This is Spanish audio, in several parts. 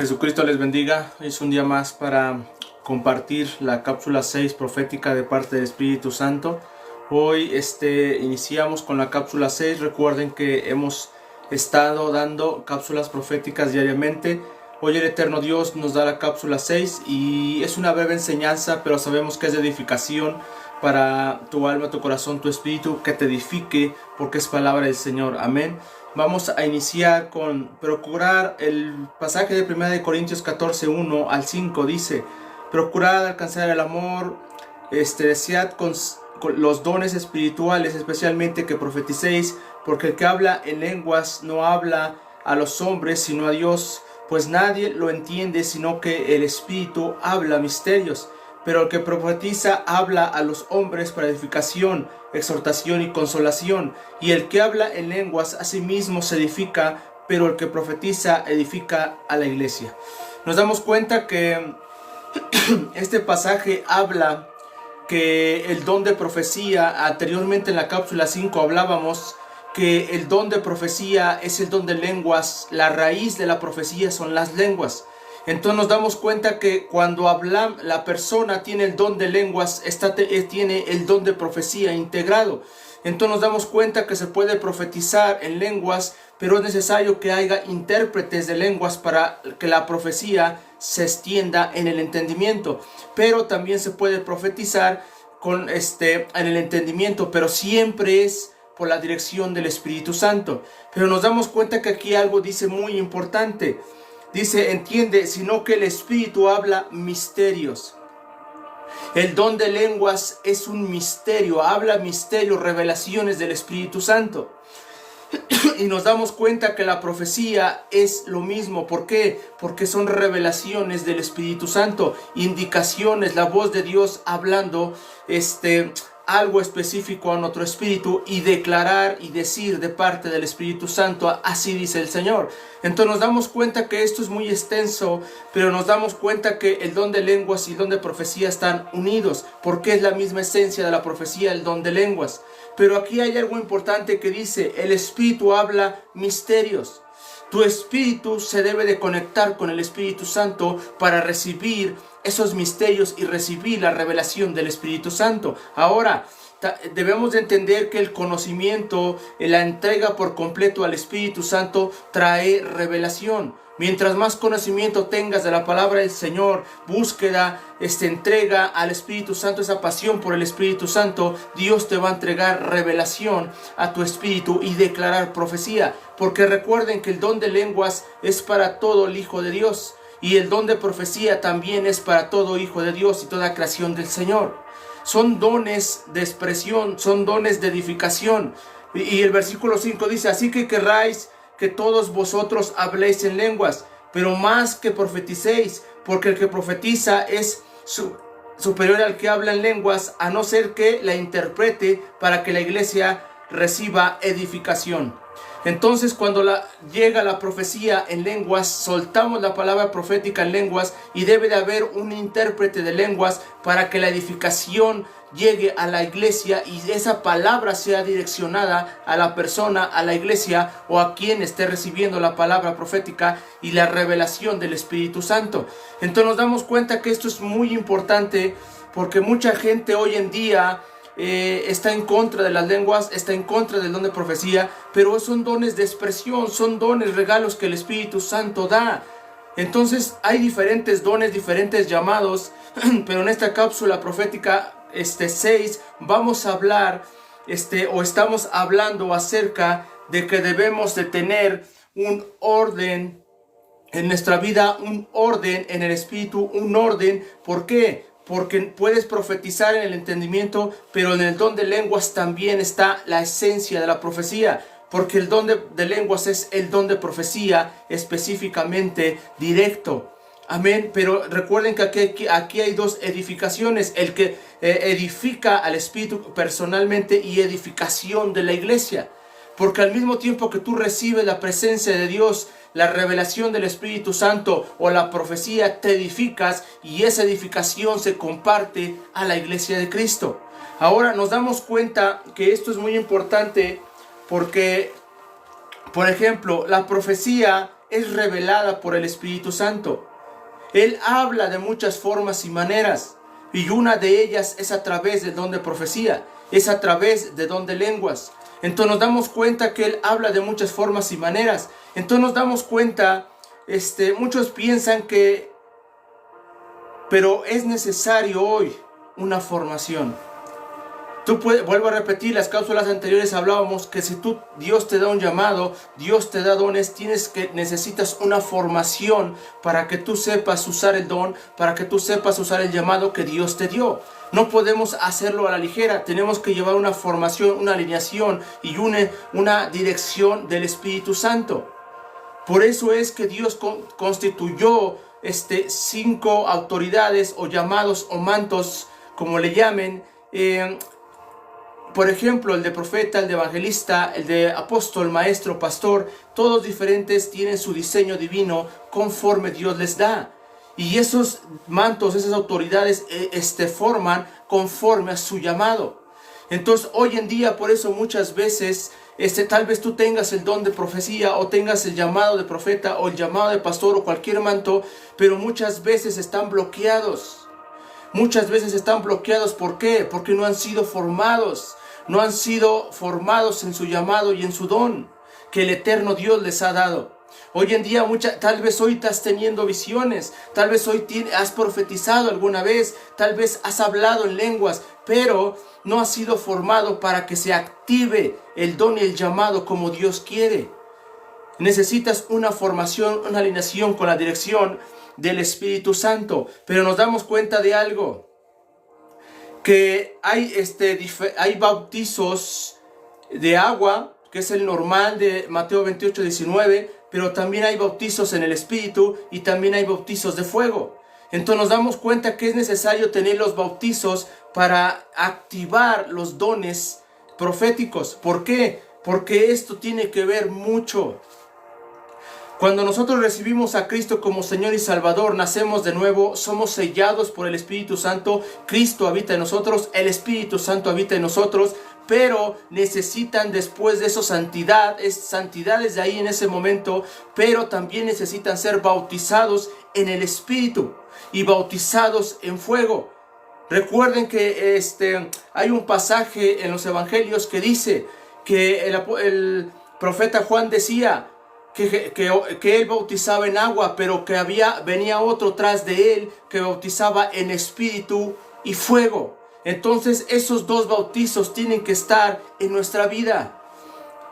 Jesucristo les bendiga. Es un día más para compartir la cápsula 6 profética de parte del Espíritu Santo. Hoy iniciamos con la cápsula 6. Recuerden que hemos estado dando cápsulas proféticas diariamente. Hoy el eterno Dios nos da la cápsula 6 y es una breve enseñanza, pero sabemos que es de edificación para tu alma, tu corazón, tu espíritu, que te edifique porque es palabra del Señor. Amén. Vamos a iniciar con procurar. El pasaje de 1 Corintios 14, 1 al 5 dice: procurad alcanzar el amor, desead con los dones espirituales, especialmente que profeticéis, porque el que habla en lenguas no habla a los hombres sino a Dios, pues nadie lo entiende, sino que el Espíritu habla misterios. Pero el que profetiza habla a los hombres para edificación, exhortación y consolación. Y el que habla en lenguas a sí mismo se edifica, pero el que profetiza edifica a la iglesia. Nos damos cuenta que este pasaje habla que el don de profecía, anteriormente en la cápsula 5 hablábamos que el don de profecía es el don de lenguas. La raíz de la profecía son las lenguas. Entonces nos damos cuenta que cuando la persona tiene el don de lenguas, tiene el don de profecía integrado. Entonces nos damos cuenta que se puede profetizar en lenguas, pero es necesario que haya intérpretes de lenguas para que la profecía se extienda en el entendimiento. Pero también se puede profetizar en el entendimiento, pero siempre es por la dirección del Espíritu Santo. Pero nos damos cuenta que aquí algo dice muy importante. Dice, entiende, sino que el Espíritu habla misterios. El don de lenguas es un misterio, habla misterios, revelaciones del Espíritu Santo. Y nos damos cuenta que la profecía es lo mismo. ¿Por qué? Porque son revelaciones del Espíritu Santo, indicaciones, la voz de Dios hablando algo específico a nuestro espíritu y declarar y decir de parte del Espíritu Santo, así dice el Señor. Entonces nos damos cuenta que esto es muy extenso, pero nos damos cuenta que el don de lenguas y el don de profecía están unidos, porque es la misma esencia de la profecía, el don de lenguas. Pero aquí hay algo importante que dice, el Espíritu habla misterios. Tu espíritu se debe de conectar con el Espíritu Santo para recibir esos misterios y recibir la revelación del Espíritu Santo. Ahora, debemos de entender que el conocimiento, la entrega por completo al Espíritu Santo trae revelación. Mientras más conocimiento tengas de la palabra del Señor, búsqueda, entrega al Espíritu Santo, esa pasión por el Espíritu Santo, Dios te va a entregar revelación a tu espíritu y declarar profecía. Porque recuerden que el don de lenguas es para todo el Hijo de Dios. Y el don de profecía también es para todo hijo de Dios y toda creación del Señor. Son dones de expresión, son dones de edificación. Y el versículo 5 dice, así que querráis que todos vosotros habléis en lenguas, pero más que profeticéis, porque el que profetiza es superior al que habla en lenguas, a no ser que la interprete para que la iglesia reciba edificación. Entonces cuando llega la profecía en lenguas, soltamos la palabra profética en lenguas y debe de haber un intérprete de lenguas para que la edificación llegue a la iglesia y esa palabra sea direccionada a la persona, a la iglesia o a quien esté recibiendo la palabra profética y la revelación del Espíritu Santo. Entonces nos damos cuenta que esto es muy importante porque mucha gente hoy en día está en contra de las lenguas, está en contra del don de profecía, pero son dones de expresión, son dones, regalos que el Espíritu Santo da. Entonces hay diferentes dones, diferentes llamados, pero en esta cápsula profética 6 vamos a hablar o estamos hablando acerca de que debemos de tener un orden en nuestra vida, un orden en el Espíritu, un orden. ¿Por qué? Porque puedes profetizar en el entendimiento, pero en el don de lenguas también está la esencia de la profecía. Porque el don de lenguas es el don de profecía específicamente directo. Amén. Pero recuerden que aquí hay dos edificaciones. El que edifica al Espíritu personalmente y edificación de la iglesia. Porque al mismo tiempo que tú recibes la presencia de Dios, la revelación del Espíritu Santo o la profecía, te edificas y esa edificación se comparte a la iglesia de Cristo. Ahora nos damos cuenta que esto es muy importante porque, por ejemplo, la profecía es revelada por el Espíritu Santo. Él habla de muchas formas y maneras, y una de ellas es a través del don de profecía, es a través de don de lenguas. Entonces nos damos cuenta que Él habla de muchas formas y maneras. Entonces nos damos cuenta, muchos piensan que, pero es necesario hoy una formación. Vuelvo a repetir, las cápsulas anteriores hablábamos que si Dios te da un llamado, Dios te da dones, necesitas una formación para que tú sepas usar el don, para que tú sepas usar el llamado que Dios te dio. No podemos hacerlo a la ligera, tenemos que llevar una formación, una alineación y una dirección del Espíritu Santo. Por eso es que Dios constituyó 5 autoridades o llamados o mantos, como le llamen. Por ejemplo, el de profeta, el de evangelista, el de apóstol, maestro, pastor, todos diferentes tienen su diseño divino conforme Dios les da. Y esos mantos, esas autoridades forman conforme a su llamado. Entonces, hoy en día, por eso muchas veces, tal vez tú tengas el don de profecía o tengas el llamado de profeta o el llamado de pastor o cualquier manto, pero muchas veces están bloqueados. Muchas veces están bloqueados, ¿por qué? Porque no han sido formados. No han sido formados en su llamado y en su don que el eterno Dios les ha dado. Hoy en día, tal vez hoy estás teniendo visiones, tal vez hoy has profetizado alguna vez, tal vez has hablado en lenguas, pero no has sido formado para que se active el don y el llamado como Dios quiere. Necesitas una formación, una alineación con la dirección del Espíritu Santo, pero nos damos cuenta de algo, que hay bautizos de agua, que es el normal de Mateo 28, 19, pero también hay bautizos en el Espíritu y también hay bautizos de fuego. Entonces nos damos cuenta que es necesario tener los bautizos para activar los dones proféticos. ¿Por qué? Porque esto tiene que ver mucho. Cuando nosotros recibimos a Cristo como Señor y Salvador, nacemos de nuevo, somos sellados por el Espíritu Santo, Cristo habita en nosotros, el Espíritu Santo habita en nosotros, pero necesitan después de eso santidades de ahí en ese momento, pero también necesitan ser bautizados en el Espíritu y bautizados en fuego. Recuerden que hay un pasaje en los evangelios que dice que el profeta Juan decía que él bautizaba en agua, pero que venía otro tras de él que bautizaba en espíritu y fuego. Entonces esos dos bautizos tienen que estar en nuestra vida.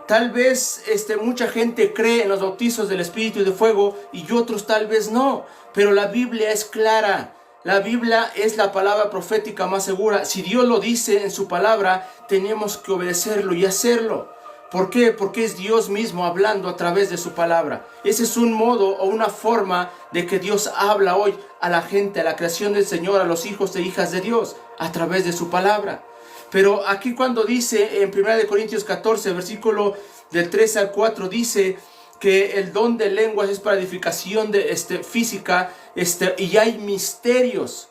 Tal vez mucha gente cree en los bautizos del espíritu y de fuego y otros tal vez no, pero la Biblia es clara. La Biblia es la palabra profética más segura. Si Dios lo dice en su palabra, tenemos que obedecerlo y hacerlo. ¿Por qué? Porque es Dios mismo hablando a través de su palabra. Ese es un modo o una forma de que Dios habla hoy a la gente, a la creación del Señor, a los hijos e hijas de Dios, a través de su palabra. Pero aquí cuando dice en 1 Corintios 14, versículo del 3 al 4, dice que el don de lenguas es para edificación física, y hay misterios.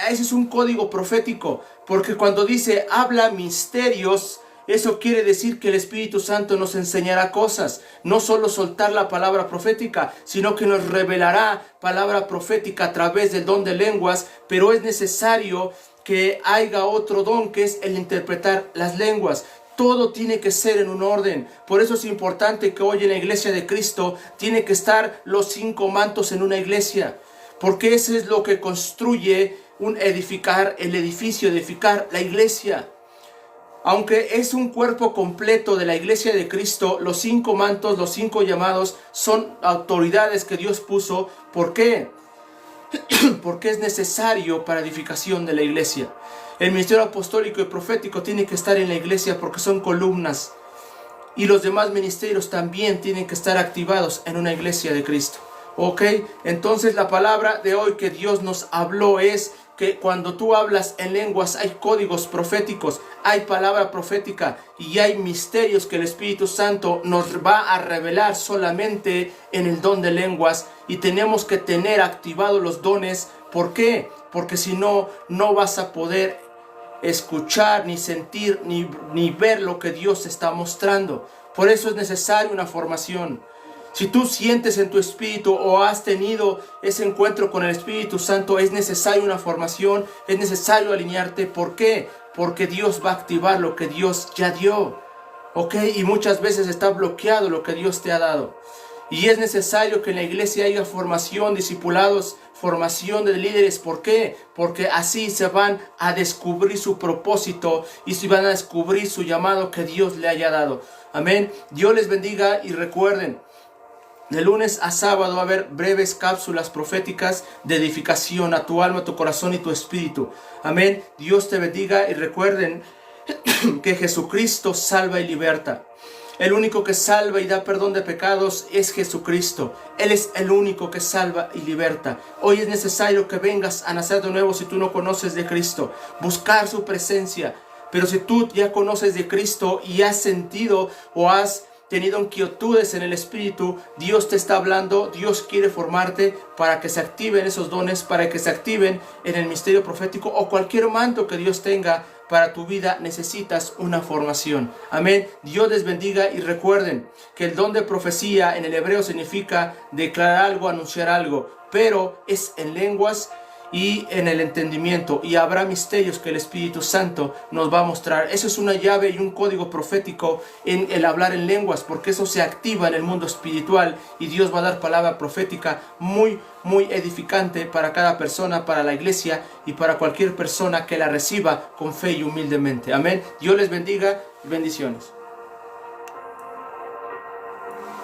Ese es un código profético, porque cuando dice habla misterios, eso quiere decir que el Espíritu Santo nos enseñará cosas, no solo soltar la palabra profética, sino que nos revelará palabra profética a través del don de lenguas, pero es necesario que haya otro don que es el interpretar las lenguas. Todo tiene que ser en un orden. Por eso es importante que hoy en la iglesia de Cristo tiene que estar los 5 mantos en una iglesia, porque eso es lo que construye edificar la iglesia. Aunque es un cuerpo completo de la iglesia de Cristo, los 5 mantos, los 5 llamados son autoridades que Dios puso. ¿Por qué? Porque es necesario para edificación de la iglesia. El ministerio apostólico y profético tiene que estar en la iglesia porque son columnas. Y los demás ministerios también tienen que estar activados en una iglesia de Cristo. ¿Ok? Entonces la palabra de hoy que Dios nos habló es que cuando tú hablas en lenguas hay códigos proféticos, hay palabra profética y hay misterios que el Espíritu Santo nos va a revelar solamente en el don de lenguas, y tenemos que tener activados los dones. ¿Por qué? Porque si no, no vas a poder escuchar, ni sentir, ni ver lo que Dios está mostrando. Por eso es necesaria una formación. Si tú sientes en tu espíritu o has tenido ese encuentro con el Espíritu Santo, es necesario una formación, es necesario alinearte. ¿Por qué? Porque Dios va a activar lo que Dios ya dio. ¿Ok? Y muchas veces está bloqueado lo que Dios te ha dado. Y es necesario que en la iglesia haya formación, discipulados, formación de líderes. ¿Por qué? Porque así se van a descubrir su propósito y se van a descubrir su llamado que Dios le haya dado. Amén. Dios les bendiga y recuerden, de lunes a sábado va a haber breves cápsulas proféticas de edificación a tu alma, tu corazón y tu espíritu. Amén. Dios te bendiga y recuerden que Jesucristo salva y liberta. El único que salva y da perdón de pecados es Jesucristo. Él es el único que salva y liberta. Hoy es necesario que vengas a nacer de nuevo si tú no conoces de Cristo. Buscar su presencia. Pero si tú ya conoces de Cristo y has sentido o has tenido inquietudes en el Espíritu, Dios te está hablando, Dios quiere formarte para que se activen esos dones, para que se activen en el misterio profético o cualquier manto que Dios tenga para tu vida. Necesitas una formación. Amén. Dios les bendiga y recuerden que el don de profecía en el hebreo significa declarar algo, anunciar algo, pero es en lenguas y en el entendimiento, y habrá misterios que el Espíritu Santo nos va a mostrar. Eso es una llave y un código profético en el hablar en lenguas, porque eso se activa en el mundo espiritual y Dios va a dar palabra profética muy edificante para cada persona, para la iglesia y para cualquier persona que la reciba con fe y humildemente. Amén. Dios les bendiga. Bendiciones.